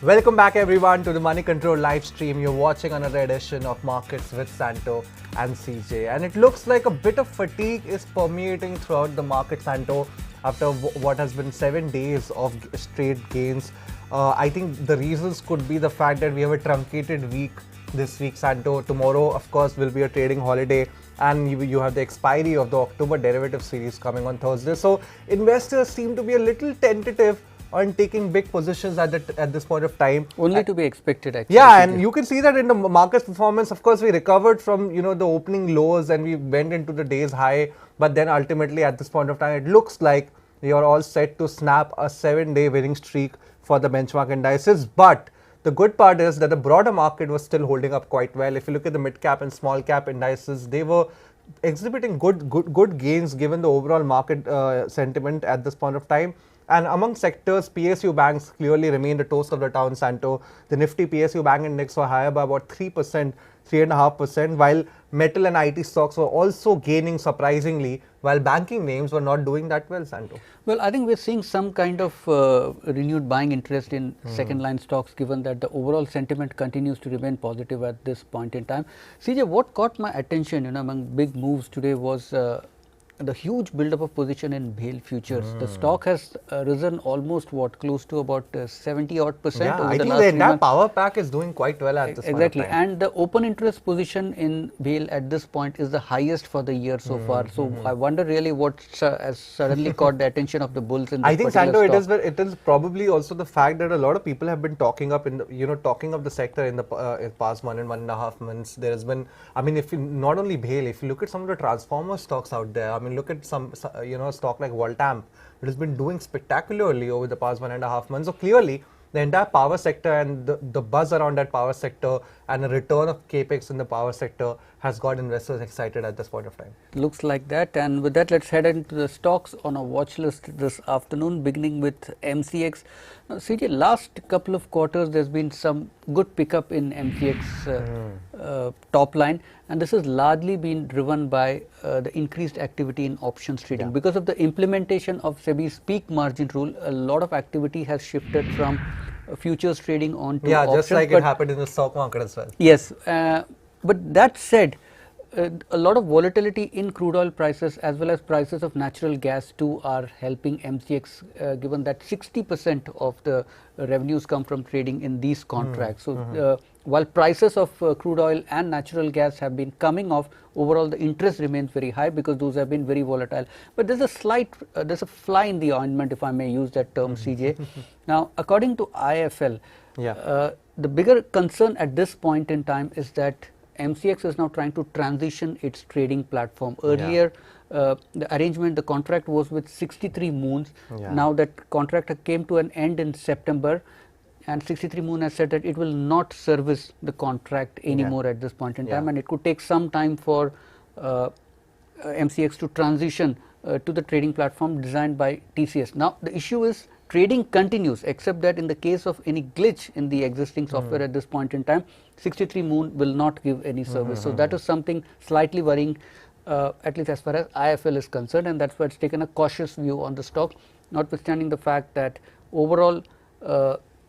Welcome back everyone to the Moneycontrol live stream. You're watching another edition of Markets with Santo and CJ. And it looks like a bit of fatigue is permeating throughout the market, Santo, after what has been 7 days of straight gains. I think the reasons could be the fact that we have a truncated week this week, Santo. Tomorrow, of course, will be a trading holiday, and you have the expiry of the October derivative series coming on Thursday. So investors seem to be a little tentative on taking big positions at this point of time. Only to be expected, actually. Yeah, and you can see that in the market's performance. Of course, we recovered from the opening lows and we went into the day's high. But then ultimately, at this point of time, it looks like we are all set to snap a 7-day winning streak for the benchmark indices. But the good part is that the broader market was still holding up quite well. If you look at the mid cap and small cap indices, they were exhibiting good gains given the overall market sentiment at this point of time. And among sectors, PSU banks clearly remained the toast of the town, Santo. The Nifty PSU bank index were higher by about 3%, 3.5%, while metal and IT stocks were also gaining surprisingly, while banking names were not doing that well, Santo. Well, I think we're seeing some kind of renewed buying interest in second line stocks, given that the overall sentiment continues to remain positive at this point in time. CJ, what caught my attention, among big moves today was the huge build-up of position in BHAL futures. The stock has risen almost close to about 70-odd% Yeah, over I the think last the 3 entire months. power pack is doing quite well at this point of Exactly, time. and the open interest position in BHAL at this point is the highest for the year so far. So I wonder really what has suddenly caught the attention of the bulls in this I think, particular Santo, stock. it is probably also the fact that a lot of people have been talking up in the, talking of the sector in the past 1.5 months. There has been, I mean, if you, not only BHAL, if you look at some of the transformer stocks out there, I mean, look at some stock like Voltamp, it has been doing spectacularly over the past 1.5 months. So clearly, the entire power sector and the buzz around that power sector and a return of capex in the power sector has got investors excited at this point of time. Looks like that, and with that, let's head into the stocks on a watch list this afternoon, beginning with MCX. Now, CJ, last couple of quarters, there's been some good pickup in MCX top line, and this has largely been driven by the increased activity in options trading. Yeah. Because of the implementation of SEBI's peak margin rule, a lot of activity has shifted from futures trading on to options. Just like it happened in the stock market as well. Yes, but that said, a lot of volatility in crude oil prices as well as prices of natural gas too are helping MCX, given that 60% of the revenues come from trading in these contracts. So while prices of crude oil and natural gas have been coming off, overall the interest remains very high because those have been very volatile. But there's a slight, there's a fly in the ointment, if I may use that term, CJ. Now, according to IFL, the bigger concern at this point in time is that MCX is now trying to transition its trading platform. Earlier, the arrangement, the contract was with 63 moons. Now that contract came to an end in September, and 63 Moon has said that it will not service the contract anymore at this point in time, and it could take some time for MCX to transition to the trading platform designed by TCS. Now, the issue is trading continues, except that in the case of any glitch in the existing software at this point in time, 63 Moon will not give any service. So that is something slightly worrying, at least as far as IFL is concerned, and that's why it's taken a cautious view on the stock, notwithstanding the fact that overall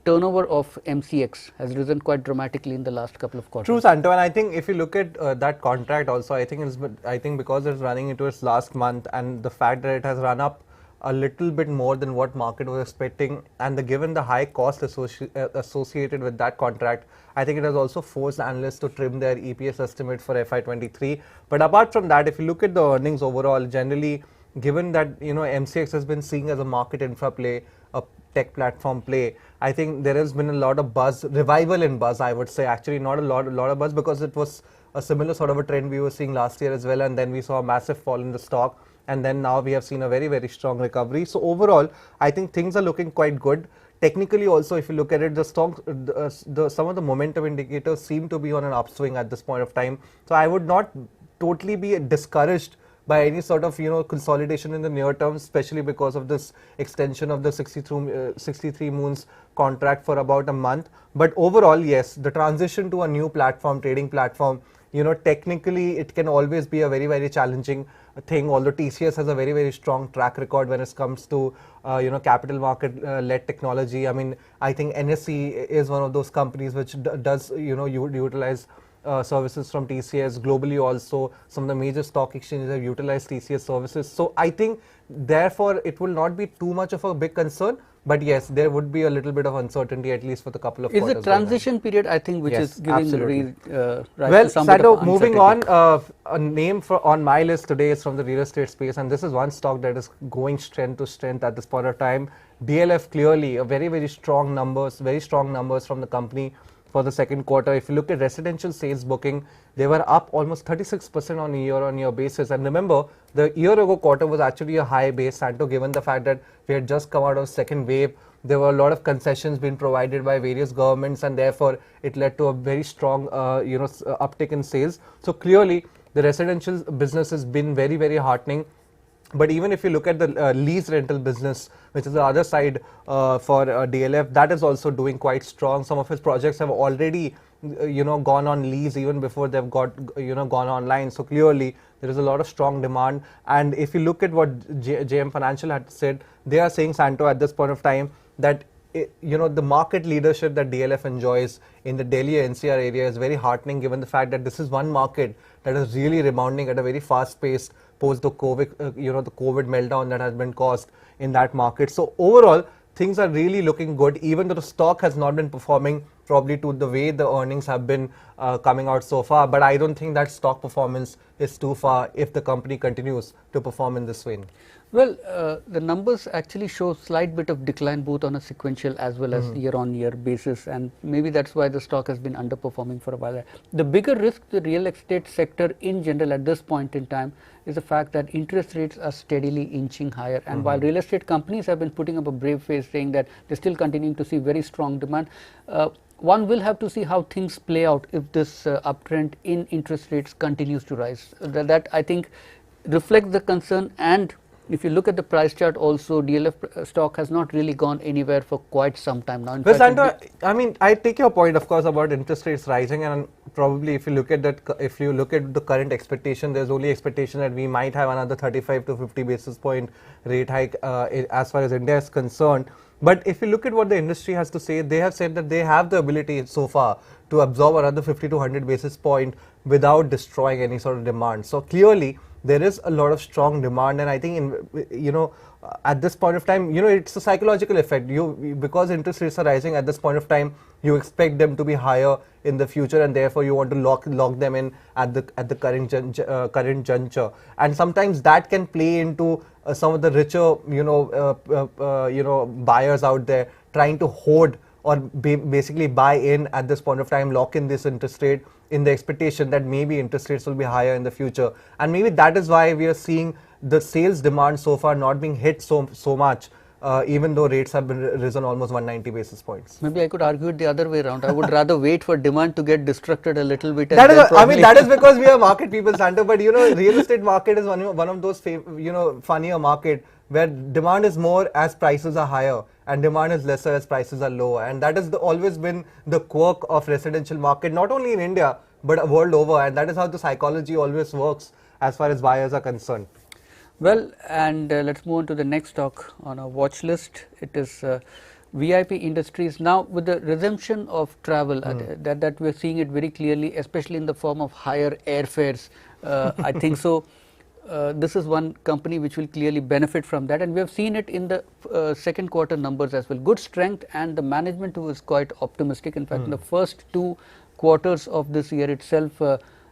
turnover of MCX has risen quite dramatically in the last couple of quarters. True, Santo, and I think if you look at that contract also, I think because it's running into its last month, and the fact that it has run up a little bit more than what market was expecting, and given the high cost associated with that contract, I think it has also forced analysts to trim their EPS estimate for FY23. But apart from that, if you look at the earnings overall, generally, given that MCX has been seen as a market infra play, a tech platform play, I think there has been a lot of buzz, revival in buzz, I would say. Actually, not a lot of buzz, because it was a similar sort of a trend we were seeing last year as well, and then we saw a massive fall in the stock, and then now we have seen a very, very strong recovery. So overall, I think things are looking quite good. Technically also, if you look at it, the stock, some of the momentum indicators seem to be on an upswing at this point of time. So I would not totally be discouraged by any sort of consolidation in the near term, especially because of this extension of the 63 Moons contract for about a month. But overall, yes, the transition to a new platform, trading platform, technically it can always be a very, very challenging thing, although TCS has a very, very strong track record when it comes to capital market led technology. I mean, I think NSE is one of those companies which does utilize services from TCS. Globally also, some of the major stock exchanges have utilized TCS services. So I think therefore it will not be too much of a big concern. But yes, there would be a little bit of uncertainty, at least for the couple of quarters. Is the transition period, I think, which is giving rise well, to some Santo, bit of moving on, a name on my list today is from the real estate space, and this is one stock that is going strength to strength at this point of time. DLF, clearly a very, very strong numbers from the company for the second quarter. If you look at residential sales booking, they were up almost 36% on a year-on-year basis. And remember, the year-ago quarter was actually a high base, Santo, given the fact that we had just come out of second wave. There were a lot of concessions being provided by various governments, and therefore it led to a very strong, uptick in sales. So clearly, the residential business has been very, very heartening. But even if you look at the lease rental business, which is the other side for DLF, that is also doing quite strong. Some of his projects have already, gone on lease even before they've gone online. So clearly, there is a lot of strong demand. And if you look at what JM Financial had said, they are saying, Santo, at this point of time, that the market leadership that DLF enjoys in the Delhi NCR area is very heartening, given the fact that this is one market that is really rebounding at a very fast pace post the COVID, the COVID meltdown that has been caused in that market. So overall, things are really looking good, even though the stock has not been performing probably to the way the earnings have been coming out so far. But I don't think that stock performance is too far if the company continues to perform in this vein. Well, the numbers actually show slight bit of decline both on a sequential as well as year-on-year basis, and maybe that's why the stock has been underperforming for a while. The bigger risk to the real estate sector in general at this point in time is the fact that interest rates are steadily inching higher, and while real estate companies have been putting up a brave face saying that they're still continuing to see very strong demand, one will have to see how things play out if this uptrend in interest rates continues to rise. That I think reflects the concern. And if you look at the price chart also, DLF stock has not really gone anywhere for quite some time now. In fact, Santo, I mean, I take your point, of course, about interest rates rising, and probably if you look at that, if you look at the current expectation, there's only expectation that we might have another 35 to 50 basis point rate hike as far as India is concerned. But if you look at what the industry has to say, they have said that they have the ability so far to absorb another 50 to 100 basis point without destroying any sort of demand. So clearly, there is a lot of strong demand, and I think at this point of time, it's a psychological effect. Because interest rates are rising at this point of time, you expect them to be higher in the future, and therefore you want to lock them in at the current juncture. And sometimes that can play into some of the richer buyers out there trying to hoard or basically buy in at this point of time, lock in this interest rate in the expectation that maybe interest rates will be higher in the future. And maybe that is why we are seeing the sales demand so far not being hit so much, even though rates have been risen almost 190 basis points. Maybe I could argue it the other way around. I would rather wait for demand to get destructed a little bit. That is because we are market people, Santo. But real estate market is one of those funnier market where demand is more as prices are higher, and demand is lesser as prices are lower. And that has always been the quirk of residential market, not only in India, but world over. And that is how the psychology always works as far as buyers are concerned. Well, and let's move on to the next stock on our watch list. It is VIP Industries. Now, with the resumption of travel, that we are seeing it very clearly, especially in the form of higher airfares. I think so. This is one company which will clearly benefit from that, and we have seen it in the second quarter numbers as well. Good strength, and the management was quite optimistic. In fact, in the first 2 quarters of this year itself,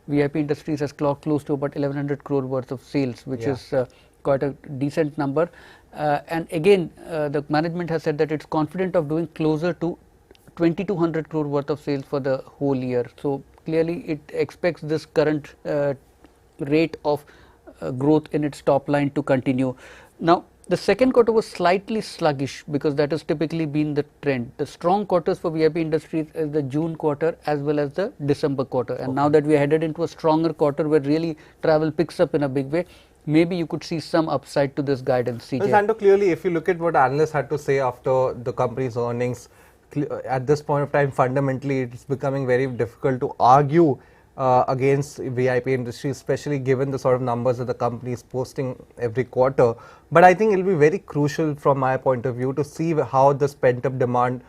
VIP Industries has clocked close to about 1100 crore worth of sales, which is quite a decent number. And again, the management has said that it's confident of doing closer to 2200 crore worth of sales for the whole year. So clearly, it expects this current rate of growth in its top line to continue. Now, the second quarter was slightly sluggish because that has typically been the trend. The strong quarters for VIP Industries is the June quarter as well as the December quarter. And now that we are headed into a stronger quarter where really travel picks up in a big way, maybe you could see some upside to this guidance, CJ. Well, Santo, clearly, if you look at what analysts had to say after the company's earnings, at this point of time, fundamentally, it's becoming very difficult to argue against VIP industry, especially given the sort of numbers that the company is posting every quarter. But I think it will be very crucial from my point of view to see how this pent-up demand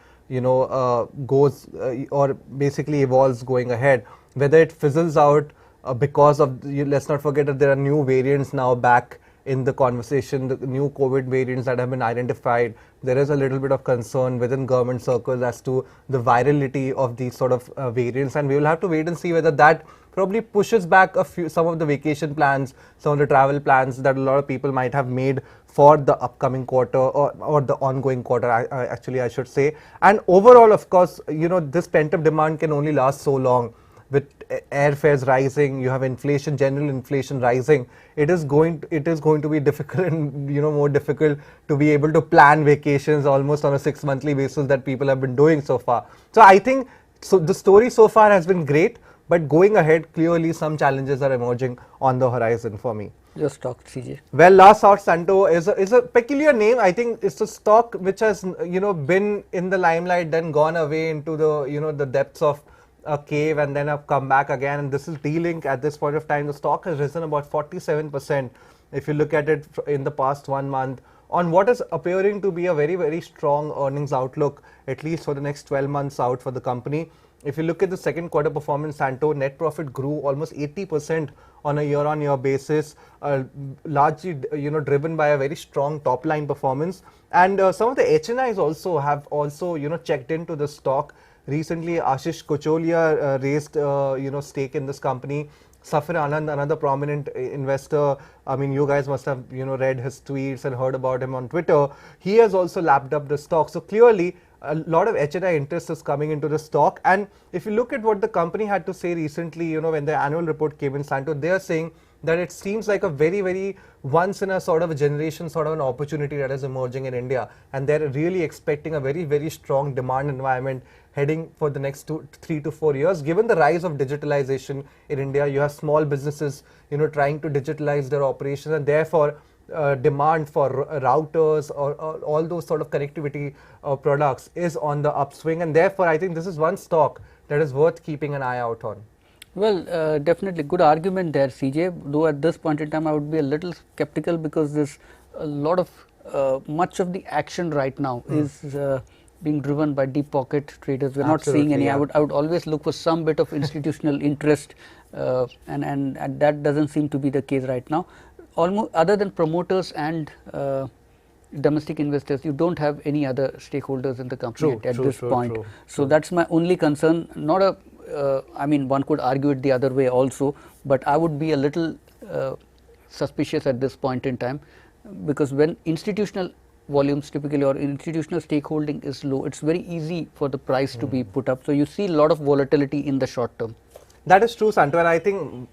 goes or basically evolves going ahead, whether it fizzles out because of, let's not forget that there are new variants now back in the conversation, the new COVID variants that have been identified. There is a little bit of concern within government circles as to the virality of these sort of variants, and we will have to wait and see whether that probably pushes back some of the vacation plans, some of the travel plans that a lot of people might have made for the upcoming quarter or the ongoing quarter, actually I should say. And overall, of course, this pent-up demand can only last so long. With airfares rising, you have inflation, general inflation rising. It is going to be difficult and more difficult to be able to plan vacations almost on a 6-monthly basis that people have been doing so far. So I think the story so far has been great, but going ahead, clearly some challenges are emerging on the horizon for me. Your stock, CJ. Well, last out, Santo is a peculiar name. I think it's a stock which has been in the limelight, then gone away into the the depths of a cave, and then have come back again. And this is D-Link. At this point of time, the stock has risen about 47%. If you look at it in the past 1 month, on what is appearing to be a very, very strong earnings outlook, at least for the next 12 months out for the company. If you look at the second quarter performance, Santo net profit grew almost 80% on a year-on-year basis, largely driven by a very strong top-line performance. And some of the HNIs also have checked into the stock. Recently, Ashish Kocholia raised stake in this company. Safir Anand, another prominent investor. I mean, you guys must have read his tweets and heard about him on Twitter. He has also lapped up the stock. So clearly, a lot of HNI interest is coming into the stock. And if you look at what the company had to say recently, when the annual report came in, Santo, they are saying that it seems like a very, very once in a sort of a generation sort of an opportunity that is emerging in India. And they're really expecting a very, very strong demand environment heading for the next 3 to 4 years. Given the rise of digitalization in India, you have small businesses, trying to digitalize their operations, and therefore demand for routers or all those sort of connectivity products is on the upswing. And therefore, I think this is one stock that is worth keeping an eye out on. Well, definitely good argument there, CJ. Though at this point in time, I would be a little skeptical because there's a lot of much of the action right now is being driven by deep pocket traders. We're not seeing any. Yeah. I would always look for some bit of institutional interest, and that doesn't seem to be the case right now. Almost other than promoters and domestic investors, you don't have any other stakeholders in the company at this point. So that's my only concern. Not a I mean, one could argue it the other way also, but I would be a little suspicious at this point in time, because when institutional volumes typically or institutional stakeholding is low, it's very easy for the price to be put up. So you see a lot of volatility in the short term. That is true, Santo, and I think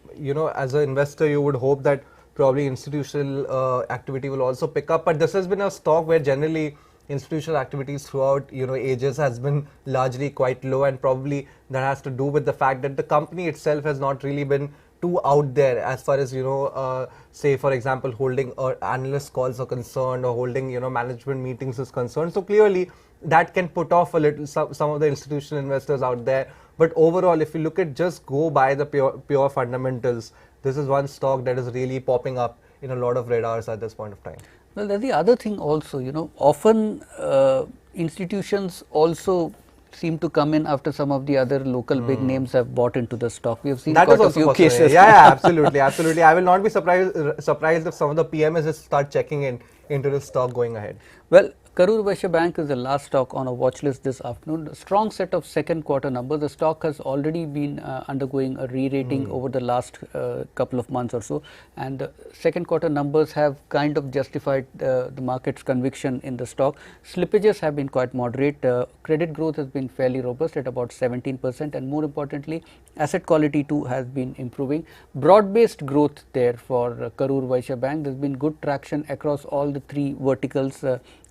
as an investor you would hope that probably institutional activity will also pick up, but this has been a stock where generally institutional activities throughout ages has been largely quite low, and probably that has to do with the fact that the company itself has not really been too out there as far as say for example holding analyst calls are concerned, or holding management meetings is concerned. So clearly that can put off a little some of the institutional investors out there. But overall, if you look at just go by the pure fundamentals, this is one stock that is really popping up in a lot of radars at this point of time. Well, there's the other thing also, often institutions also seem to come in after some of the other local big names have bought into the stock. We have seen quite a few cases. Yeah, absolutely, absolutely. I will not be surprised if some of the PMS just start checking into the stock going ahead. Well, Karur Vysya Bank is the last stock on a watch list this afternoon. A strong set of second quarter numbers. The stock has already been undergoing a re-rating over the last couple of months or so, and the second quarter numbers have kind of justified the market's conviction in the stock. Slippages have been quite moderate. Credit growth has been fairly robust at about 17%, and more importantly, asset quality too has been improving. Broad-based growth there for Karur Vysya Bank. There's been good traction across all the three verticals,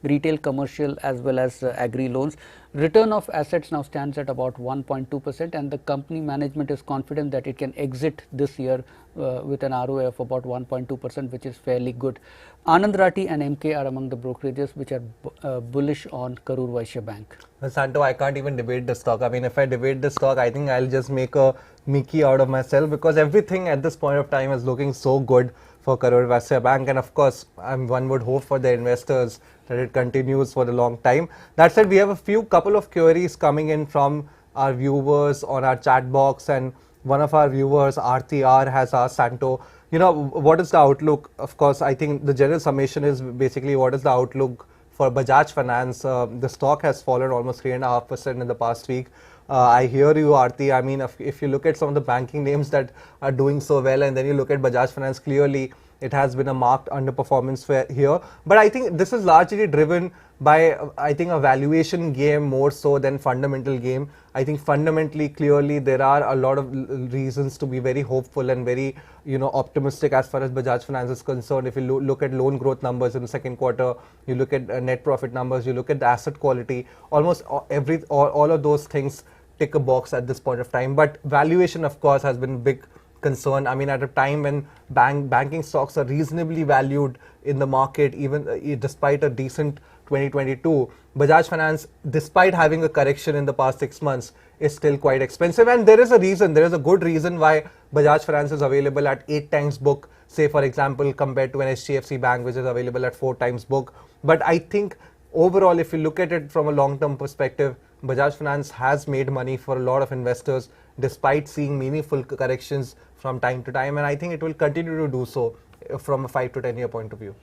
retail, commercial as well as agri loans. Return of assets now stands at about 1.2%, and the company management is confident that it can exit this year with an ROA of about 1.2%, which is fairly good. Anand Rathi and MK are among the brokerages which are bullish on Karur Vysya Bank. Santo, I can't even debate the stock. I mean, if I debate the stock, I think I'll just make a Mickey out of myself, because everything at this point of time is looking so good for Karur Vysya Bank, and of course, one would hope for the investors that it continues for a long time. That said, we have a couple of queries coming in from our viewers on our chat box, and one of our viewers, RTR, has asked Santo, what is the outlook? Of course, I think the general summation is basically what is the outlook for Bajaj Finance. The stock has fallen almost 3.5% in the past week. I hear you, Aarti. I mean, if you look at some of the banking names that are doing so well, and then you look at Bajaj Finance, clearly it has been a marked underperformance here. But I think this is largely driven by, I think, a valuation game more so than fundamental game. I think fundamentally, clearly, there are a lot of reasons to be very hopeful and very, optimistic as far as Bajaj Finance is concerned. If you look at loan growth numbers in the second quarter, you look at net profit numbers, you look at the asset quality, almost all of those things tick a box at this point of time. But valuation, of course, has been a big concern. I mean, at a time when banking stocks are reasonably valued in the market, even despite a decent 2022, Bajaj Finance, despite having a correction in the past 6 months, is still quite expensive. And there is a good reason why Bajaj Finance is available at 8 times book, say for example, compared to an HDFC Bank, which is available at 4 times book. But I think overall, if you look at it from a long-term perspective, Bajaj Finance has made money for a lot of investors despite seeing meaningful corrections from time to time, and I think it will continue to do so from a 5 to 10 year point of view.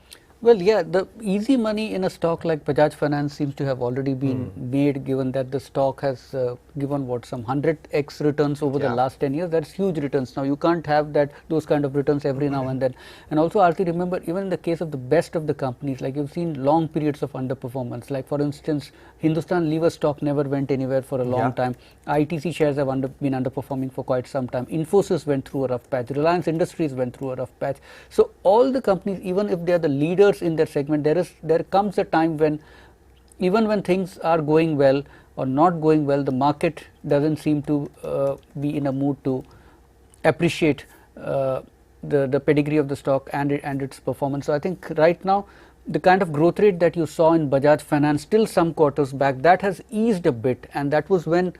Well, yeah, the easy money in a stock like Bajaj Finance seems to have already been made, given that the stock has given some 100x returns over the last 10 years. That's huge returns. Now, you can't have those kind of returns every now and then. And also, Aarti, remember, even in the case of the best of the companies, like you've seen long periods of underperformance. Like, for instance, Hindustan Lever stock never went anywhere for a long time. ITC shares have been underperforming for quite some time. Infosys went through a rough patch. Reliance Industries went through a rough patch. So, all the companies, even if they are the leaders in their segment, there comes a time when, even when things are going well or not going well, the market doesn't seem to be in a mood to appreciate the pedigree of the stock and its performance. So I think right now the kind of growth rate that you saw in Bajaj Finance till some quarters back, that has eased a bit, and that was when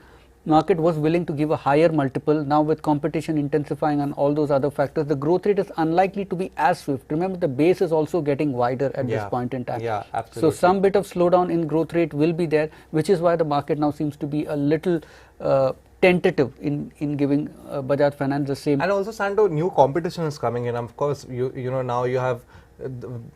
market was willing to give a higher multiple. Now with competition intensifying and all those other factors, the growth rate is unlikely to be as swift. Remember, the base is also getting wider at this point in time. Yeah, absolutely. So some bit of slowdown in growth rate will be there, which is why the market now seems to be a little tentative in giving Bajaj Finance the same. And also, Santo, new competition is coming in. Of course, now you have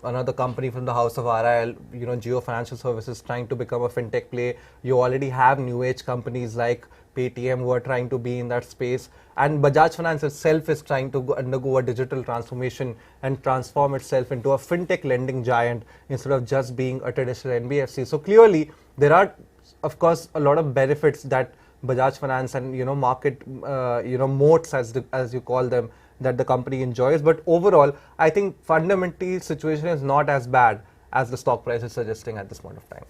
another company from the house of RIL, Geo Financial Services, trying to become a fintech play. You already have new age companies like Paytm who are trying to be in that space, and Bajaj Finance itself is trying to undergo a digital transformation and transform itself into a fintech lending giant instead of just being a traditional NBFC. So clearly there are, of course, a lot of benefits that Bajaj Finance and market moats, as you call them, that the company enjoys. But overall, I think fundamentally situation is not as bad as the stock price is suggesting at this point of time.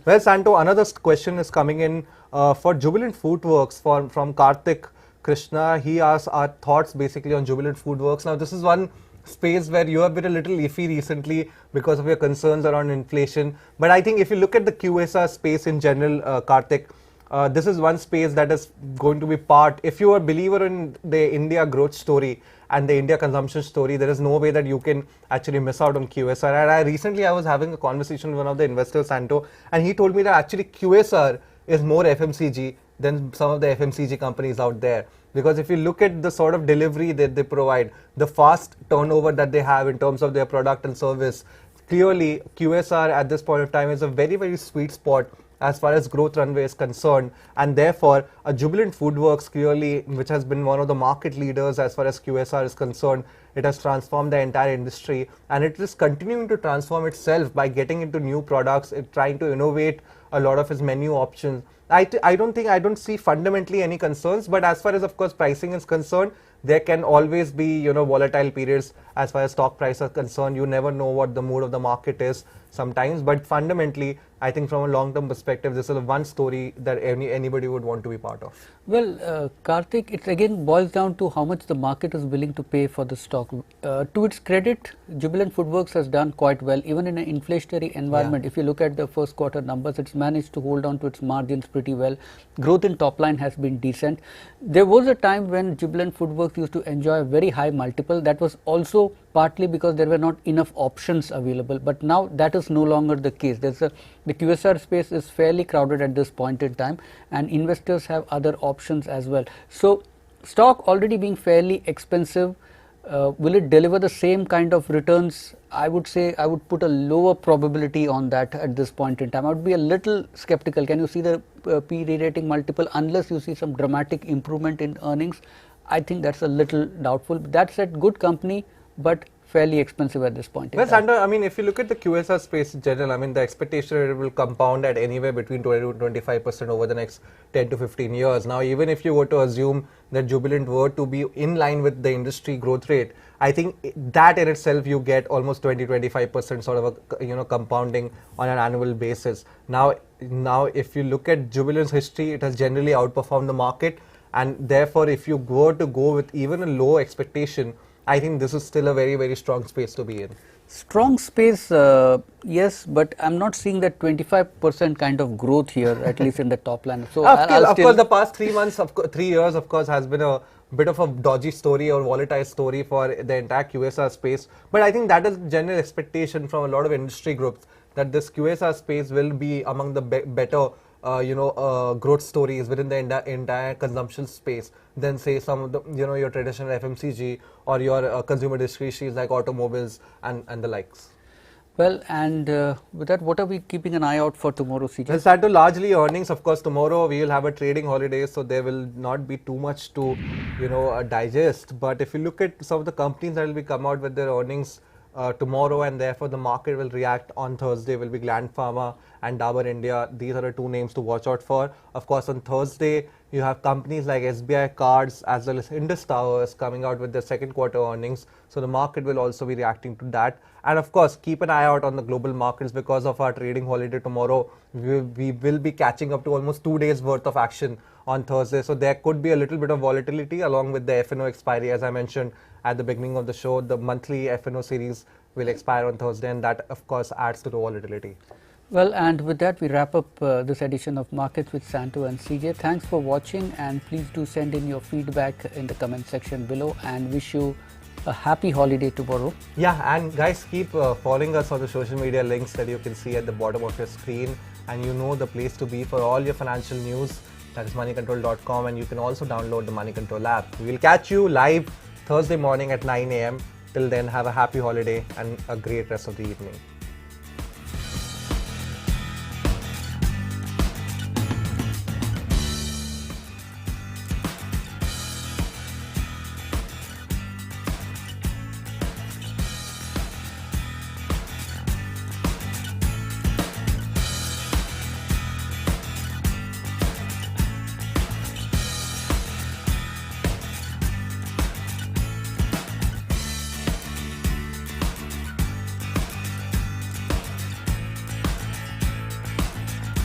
Well, Santo, another question is coming in for Jubilant Foodworks from Karthik Krishna. He asks our thoughts basically on Jubilant Foodworks. Now, this is one space where you have been a little iffy recently because of your concerns around inflation. But I think if you look at the QSR space in general, Karthik, this is one space that is going to be if you are a believer in the India growth story and the India consumption story, there is no way that you can actually miss out on QSR. And I was having a conversation with one of the investors, Santo, and he told me that actually QSR is more FMCG than some of the FMCG companies out there. Because if you look at the sort of delivery that they provide, the fast turnover that they have in terms of their product and service, clearly QSR at this point of time is a very, very sweet spot as far as growth runway is concerned, and therefore a Jubilant Foodworks, clearly, which has been one of the market leaders as far as QSR is concerned, it has transformed the entire industry, and it is continuing to transform itself by getting into new products, trying to innovate a lot of its menu options. I don't see fundamentally any concerns, but as far as, of course, pricing is concerned, there can always be volatile periods as far as stock prices are concerned. You never know what the mood of the market is sometimes, but fundamentally, I think from a long-term perspective, this is one story that anybody would want to be part of. Well, Karthik, it again boils down to how much the market is willing to pay for the stock. To its credit, Jubilant Foodworks has done quite well, even in an inflationary environment. If you look at the first quarter numbers, it's managed to hold on to its margins pretty well. Growth in top line has been decent. There was a time when Jubilant Foodworks used to enjoy a very high multiple. That was also partly because there were not enough options available, but now that is no longer the case. The QSR space is fairly crowded at this point in time, and investors have other options as well. So, stock already being fairly expensive, will it deliver the same kind of returns? I would say I would put a lower probability on that at this point in time. I would be a little skeptical. Can you see the P re-rating multiple unless you see some dramatic improvement in earnings? I think that's a little doubtful. That said, good company, but fairly expensive at this point. Well, Santo, I mean, if you look at the QSR space in general, I mean, the expectation it will compound at anywhere between 20 to 25% over the next 10 to 15 years. Now, even if you were to assume that Jubilant were to be in line with the industry growth rate, I think that in itself you get almost 20-25% sort of a compounding on an annual basis. Now, if you look at Jubilant's history, it has generally outperformed the market, and therefore, if you were to go with even a low expectation, I think this is still a very, very strong space to be in. Strong space, yes, but I'm not seeing that 25% kind of growth here, at least in the top line. So, of course, the past 3 months, 3 years, of course, has been a bit of a dodgy story or volatile story for the entire QSR space. But I think that is general expectation from a lot of industry groups that this QSR space will be among the better growth stories within the entire consumption space than say some of the, your traditional FMCG or your consumer discretionaries like automobiles and the likes. Well, and with that, what are we keeping an eye out for tomorrow, CJ? Well, Santo, largely earnings. Of course, tomorrow we will have a trading holiday, so there will not be too much to, digest. But if you look at some of the companies that will be come out with their earnings tomorrow, and therefore the market will react on Thursday, will be Gland Pharma and Dabur India. These are the two names to watch out for. Of course, on Thursday, you have companies like SBI Cards as well as Indus Towers coming out with their second quarter earnings. So the market will also be reacting to that. And of course, keep an eye out on the global markets because of our trading holiday tomorrow. We will be catching up to almost 2 days worth of action on Thursday. So there could be a little bit of volatility along with the F&O expiry. As I mentioned at the beginning of the show, the monthly F&O series will expire on Thursday, and that of course adds to the volatility. Well, and with that, we wrap up this edition of Markets with Santo and CJ. Thanks for watching, and please do send in your feedback in the comment section below, and wish you a happy holiday tomorrow. Yeah, and guys, keep following us on the social media links that you can see at the bottom of your screen, and you know the place to be for all your financial news. That is moneycontrol.com, and you can also download the Moneycontrol app. We will catch you live Thursday morning at 9 a.m. Till then, have a happy holiday and a great rest of the evening.